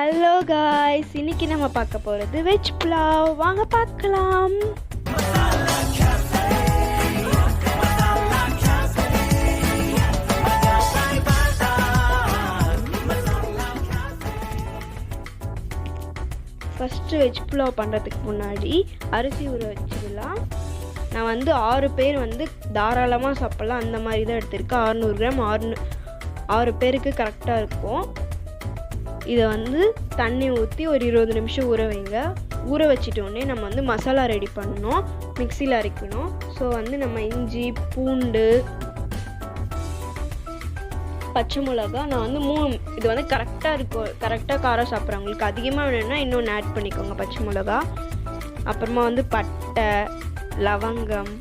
Hello guys, இன்னைக்கு நம்ம பார்க்க போகிறது வெஜ் புலாவ். வாங்க பார்க்கலாம். ஃபஸ்ட்டு வெஜ் புலாவ் பண்ணுறதுக்கு முன்னாடி அரிசி ஊற வச்சிடலாம். நான் 6 பேர் தாராளமாக சாப்பிட்லாம், அந்த மாதிரி தான் எடுத்திருக்கேன். 600 கிராம் 6 பேருக்கு கரெக்டாக இருக்கும். இதை தண்ணி ஊற்றி ஒரு 20 நிமிஷம் ஊற வைங்க. ஊற வச்சிட்டோடனே நம்ம மசாலா ரெடி பண்ணணும், மிக்சியில் அரைக்கணும். ஸோ நம்ம இஞ்சி, பூண்டு, பச்சை மிளகா, நான் 3 இது கரெக்டாக இருக்கும். கரெக்டாக காரம் சாப்பிட்றவங்களுக்கு அதிகமாக வேணும்னா இன்னொன்று ஆட் பண்ணிக்கோங்க, பச்சை மிளகா. அப்புறமா பட்டை, லவங்கம்,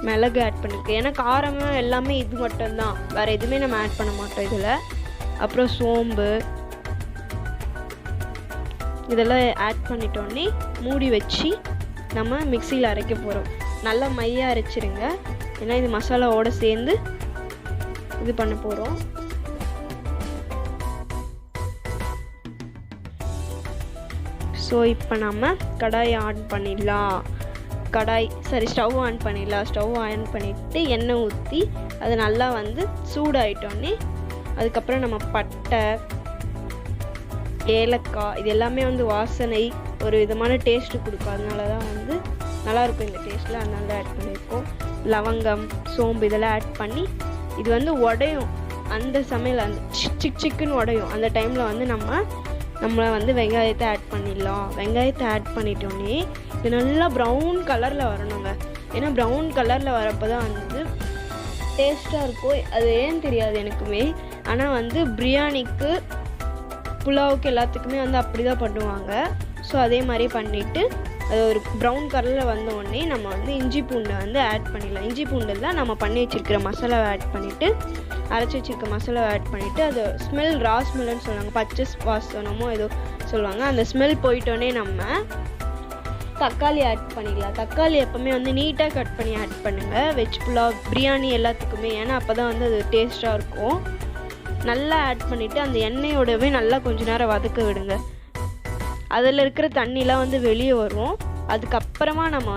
மிளகு ஆட் பண்ணிக்க. ஏன்னா காரமாக எல்லாமே இது மட்டும்தான், வேறு எதுவுமே நம்ம ஆட் பண்ண மாட்டோம் இதில். அப்புறம் சோம்பு, இதெல்லாம் ஆட் பண்ணிட்டோன்னே மூடி வச்சு நம்ம மிக்சியில் அரைக்க போகிறோம். நல்லா மையாக அரைச்சிருங்க, ஏன்னா இது மசாலாவோடு சேர்ந்து இது பண்ண போகிறோம். ஸோ இப்போ நம்ம கடாயை ஆன் பண்ணிடலாம். ஸ்டவ் ஆன் பண்ணிடலாம். ஸ்டவ் ஆன் பண்ணிவிட்டு எண்ணெய் ஊற்றி அது நல்லா சூடாயிட்டோன்னே அதுக்கப்புறம் நம்ம பட்டை, ஏலக்காய், இது எல்லாமே வாசனை ஒரு விதமான டேஸ்ட்டு கொடுக்கும். அதனால தான் நல்லாயிருக்கும் இந்த டேஸ்ட்டில், அதனால ஆட் பண்ணியிருக்கோம். லவங்கம், சோம்பு இதெல்லாம் ஆட் பண்ணி இது உடையும். அந்த சமையல் சிக்குன்னு உடையும். அந்த டைமில் நம்ம வெங்காயத்தை ஆட் பண்ணிடலாம். வெங்காயத்தை ஆட் பண்ணிட்டோன்னே இது நல்லா ப்ரௌன் கலரில் வரணுங்க. ஏன்னா ப்ரௌன் கலரில் வரப்போ தான் டேஸ்ட்டாக இருக்கும். அது ஏன்னு தெரியாது எனக்குமே. ஆனால் பிரியாணிக்கு, புலாவுக்கு எல்லாத்துக்குமே அப்படி தான் பண்ணுவாங்க. ஸோ அதே மாதிரி பண்ணிவிட்டு அது ஒரு ப்ரௌன் கலரில் வந்தோடனே நம்ம இஞ்சி பூண்டை ஆட் பண்ணிடலாம். இஞ்சி பூண்டில் நம்ம பண்ணி வச்சுருக்கிற மசாலாவை ஆட் பண்ணிவிட்டு, அரைச்சி வச்சுருக்க மசாலாவை ஆட் பண்ணிவிட்டு, அது ஸ்மெல் ரா ஸ்மெல்லுன்னு சொல்லுவாங்க, பச்சை வாசனமோ ஏதோ சொல்லுவாங்க. அந்த ஸ்மெல் போயிட்டோன்னே நம்ம தக்காளி ஆட் பண்ணிக்கலாம். தக்காளி எப்போவுமே நீட்டாக கட் பண்ணி ஆட் பண்ணுங்கள் வெஜ் புலாவ், பிரியாணி எல்லாத்துக்குமே. ஏன்னா அப்போ தான் அது டேஸ்ட்டாக இருக்கும். நல்லா ஆட் பண்ணிவிட்டு அந்த எண்ணெயோடவே நல்லா கொஞ்சம் நேரம் வதக்க விடுங்க. அதில் இருக்கிற தண்ணிலாம் வெளியே வரும். அதுக்கப்புறமா நம்ம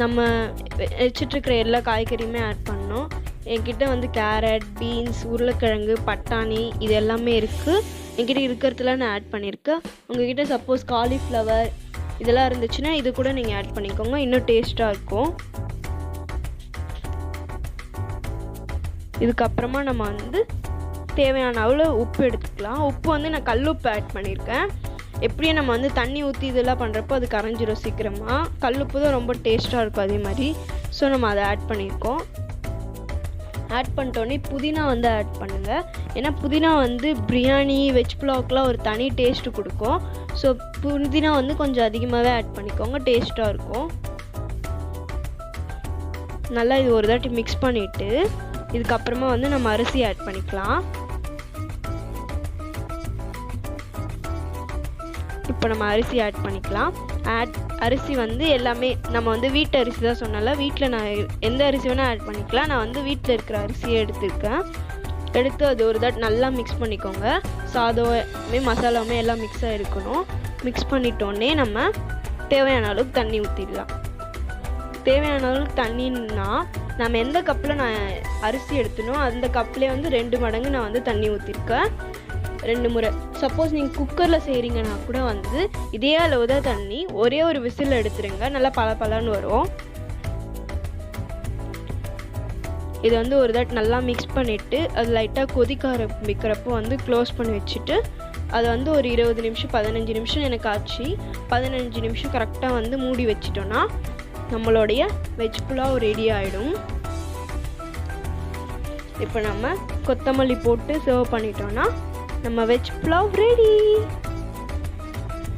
நம்ம வச்சிட்ருக்கிற எல்லா காய்கறியுமே ஆட் பண்ணோம். என்கிட்ட கேரட், பீன்ஸ், உருளைக்கிழங்கு, பட்டாணி இது எல்லாமே இருக்குது. என்கிட்ட இருக்கிறதுல நான் ஆட் பண்ணியிருக்கேன். உங்ககிட்ட சப்போஸ் காலிஃப்ளவர் இதெல்லாம் இருந்துச்சுன்னா இது கூட நீங்கள் ஆட் பண்ணிக்கோங்க, இன்னும் டேஸ்ட்டாக இருக்கும். இதுக்கப்புறமா நம்ம தேவையான அளவு உப்பு எடுத்துக்கலாம். உப்பு நான் கல் உப்பு ஆட் பண்ணியிருக்கேன். எப்படியும் நம்ம தண்ணி ஊற்றி இதெல்லாம் பண்ணுறப்போ அது கரைஞ்சிரும் சீக்கிரமாக. கல் உப்பு தான் ரொம்ப டேஸ்ட்டாக இருக்கும் அதே மாதிரி. ஸோ நம்ம அதை ஆட் பண்ணியிருக்கோம். ஆட் பண்ணிட்டோன்னே புதினா ஆட் பண்ணுங்கள். ஏன்னா புதினா பிரியாணி, வெஜ் புலாவுக்குலாம் ஒரு தனி டேஸ்ட்டு கொடுக்கும். ஸோ புதினா கொஞ்சம் அதிகமாகவே ஆட் பண்ணிக்கோங்க, டேஸ்ட்டாக இருக்கும். நல்லா இது ஒரு தாட்டி மிக்ஸ் பண்ணிவிட்டு இதுக்கப்புறமா நம்ம அரிசி ஆட் பண்ணிக்கலாம். இப்போ நம்ம அரிசி ஆட் பண்ணிக்கலாம். அரிசி எல்லாமே நம்ம வீட்டு அரிசி தான் சொன்னால, வீட்டில் நான் எந்த அரிசி வேணால் ஆட் பண்ணிக்கலாம். நான் வீட்டில் இருக்கிற அரிசியை எடுத்துருக்கேன். எடுத்து அது ஒரு தாட் நல்லா மிக்ஸ் பண்ணிக்கோங்க. சாதமே மசாலாவுமே எல்லாம் மிக்ஸாக இருக்கணும். மிக்ஸ் பண்ணிட்டோன்னே நம்ம தேவையான அளவுக்கு தண்ணி ஊற்றிடலாம். தேவையான அளவுக்கு தண்ணின்னா நம்ம எந்த கப்பில் நான் அரிசி எடுத்தனோ அந்த கப்லேயே 2 மடங்கு நான் தண்ணி ஊற்றிருக்கேன், 2 முறை. சப்போஸ் நீங்கள் குக்கரில் செய்கிறீங்கன்னா கூட இதே அளவு தான் தண்ணி. ஒரே ஒரு விசில் எடுத்துருங்க, நல்லா பலன்னு வரும். இது ஒரு தாட் நல்லா மிக்ஸ் பண்ணிவிட்டு அது லைட்டாக கொதிக்க ஆரம்பிக்கிறப்போ க்ளோஸ் பண்ணி வச்சுட்டு அது ஒரு 20 நிமிஷம் 15 நிமிஷம் எனக்கு ஆச்சு. 15 நிமிஷம் கரெக்டாக மூடி வச்சிட்டோன்னா நம்மளுடைய வெஜ் புலாவ் ரெடி ஆகிடும். இப்போ நம்ம கொத்தமல்லி போட்டு சர்வ் பண்ணிட்டோன்னா நம்ம வெஜ் புலாவ் ரெடி.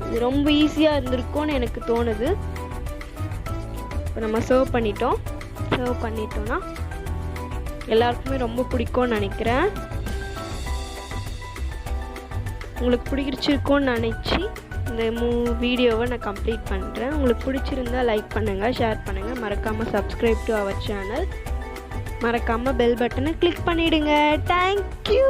இது ரொம்ப ஈஸியாக இருந்திருக்கும்னு எனக்கு தோணுது. இப்போ நம்ம சர்வ் பண்ணிட்டோன்னா எல்லாருக்குமே ரொம்ப பிடிக்கும்னு நினைக்கிறேன். உங்களுக்கு பிடிச்சிருக்கோன்னு நினச்சி இந்த வீடியோவை நான் கம்ப்ளீட் பண்ணுறேன். உங்களுக்கு பிடிச்சிருந்தா லைக் பண்ணுங்கள், ஷேர் பண்ணுங்கள், மறக்காமல் சப்ஸ்கிரைப் டு அவர் சேனல், மறக்காமல் பெல் பட்டனை கிளிக் பண்ணிவிடுங்க. தேங்க்யூ.